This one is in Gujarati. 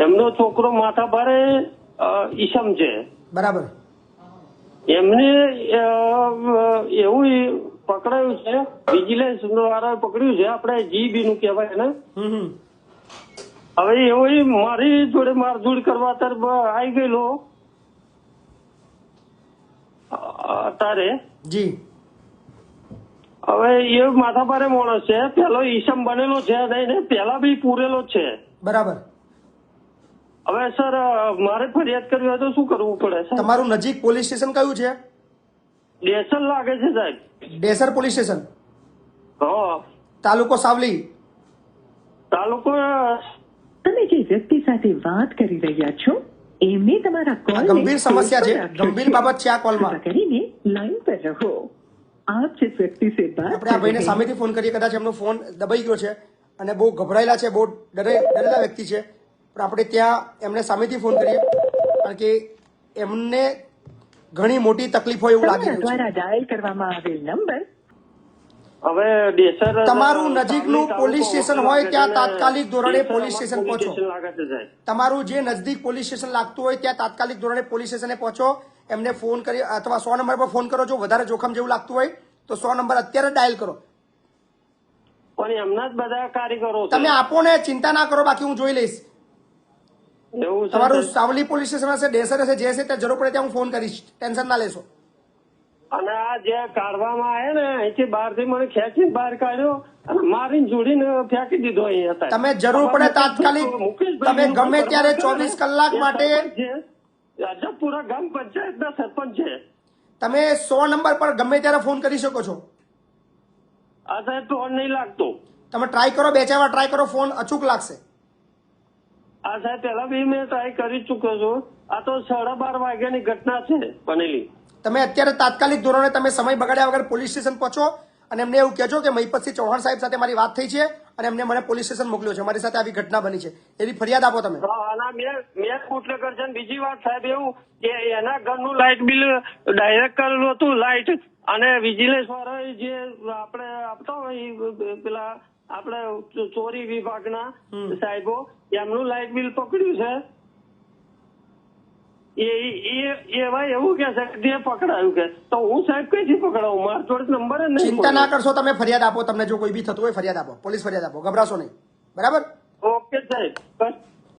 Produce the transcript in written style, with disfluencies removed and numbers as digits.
એમનો છોકરો માથા ભારે ઈસમ છે. બરાબર. એમને એવું પકડાયું છે, વિજિલન્સ દ્વારા પકડ્યું છે, આપણે જીબી નું કહેવાય ને. હવે એવું મારી જોડે મારઝૂડ કરવા આવી ગયેલો તારે. જી. હવે એ માથા ભારે માણસ છે, પેલો ઈસમ બનેલો છે ને પેલા બી પૂરેલો જ છે. બરાબર. હવે સર મારે ફરિયાદ કરવી હોય તો શું કરવું પડે? તમારું નજીક પોલીસ સ્ટેશન કયું છે? ડેસર લાગે છે સાહેબ. Desar police station. હા. તાલુકો સાવલી. તાલુકો. તમે જે વ્યક્તિ સાથે વાત કરી રહ્યા છો એમને તમારા કોલ ગંભીર સમસ્યા છે, ગંભીર બાબત છે આ કોલમાં. કરીને લાઈન પર રહો. આપ જે વ્યક્તિ સે બાત આપણે આ ભાઈને સામેથી ફોન કરીએ, કદાચ એમનો ફોન દબાઈ ગયો છે અને બહુ ગભરાયેલા છે, બહુ ડરેલા વ્યક્તિ છે, પણ આપણે ત્યાં એમને સામેથી ફોન કરીએ કારણ કે એમને ઘણી મોટી તકલીફ હોય એવું લાગી રહ્યું છે. દ્વારા ડાયલ કરવામાં આવેલ નંબર. હવે ડેસર તમારું નજીકનું પોલીસ સ્ટેશન હોય ત્યાં તાત્કાલિક ધોરણે પોલીસ સ્ટેશન પહોંચો. તમારું જે નજદીક પોલીસ સ્ટેશન લાગતું હોય ત્યાં તાત્કાલિક ધોરણે પોલીસ સ્ટેશને પહોંચો. એમને ફોન કરી અથવા 100 નંબર પર ફોન કરો. જો વધારે જોખમ જેવું લાગતું હોય તો 100 નંબર અત્યારે ડાયલ કરો. પણ એમના જ બધા કારીગરો. તમે આપો ને, ચિંતા ના કરો, બાકી હું જોઈ લઈશ. તમારું સાવલી પોલીસ સ્ટેશન હશે, ડેસર હશે, જે હશે ત્યાં જરૂર પડે ત્યાં હું ફોન કરીશ, ટેન્શન ના લેશો. અને આ જે કાઢવામાં આવે ને અહીંથી બહારથી મને ખેંચીને બહાર કાઢ્યો અને મારીને જોડીને ફેંકી દીધો અહીંયા. તમે જરૂર પડે તાત્કાલિક, તમે ગમે ત્યારે 24 કલાક માટે અજબપુરા ગ્રામ પંચાયતના સરપંચ છે. તમે 100 નંબર પર ગમે ત્યારે ફોન કરી શકો છો. આ સાહેબ ફોન નહીં લાગતો. તમે ટ્રાય કરો, 2-4 વાર ટ્રાય કરો, ફોન અચૂક લાગશે. આ સાહેબ પેલા બી મેં ટ્રાય કરી ચુક્યો છું. આ તો 12:30 વાગ્યાની ઘટના છે બનેલી. તમે અત્યારે તાત્કાલિક ધોરણે તમે સમય બગાડ્યા વગર પોલીસ સ્ટેશન પહોંચો અને એમને એવું કહેજો કે મહિપતસિંહ ચૌહાણ સાહેબ સાથે મારી વાત થઈ છે અને એમને મને પોલીસ સ્ટેશન મોકલ્યો છે, મારી સાથે આવી ઘટના બની છે, એવી ફરિયાદ આપો તમે. મેં કુટલેકર છે. બીજી વાત સાહેબ એવું કે એના ઘરનું લાઇટ બિલ ડાયરેક્ટ કરેલું હતું, લાઇટ, અને વિજિલન્સ વાળા જે આપણે આપતા હોય પેલા આપણે ચોરી વિભાગના સાહેબો, એમનું લાઇટ બિલ પકડ્યું છે. એવા એવું કે છે કે પકડાયું કે તો હું સાહેબ કઈથી પકડાવું? મારા જોડે નંબર જ નહીં. ચિંતા ના કરશો, તમે ફરિયાદ આપો. તમને જો કોઈ બી થતું હોય ફરિયાદ આપો, પોલીસ ફરિયાદ આપો, ગભરાશો નહીં. બરાબર? ઓકે સાહેબ.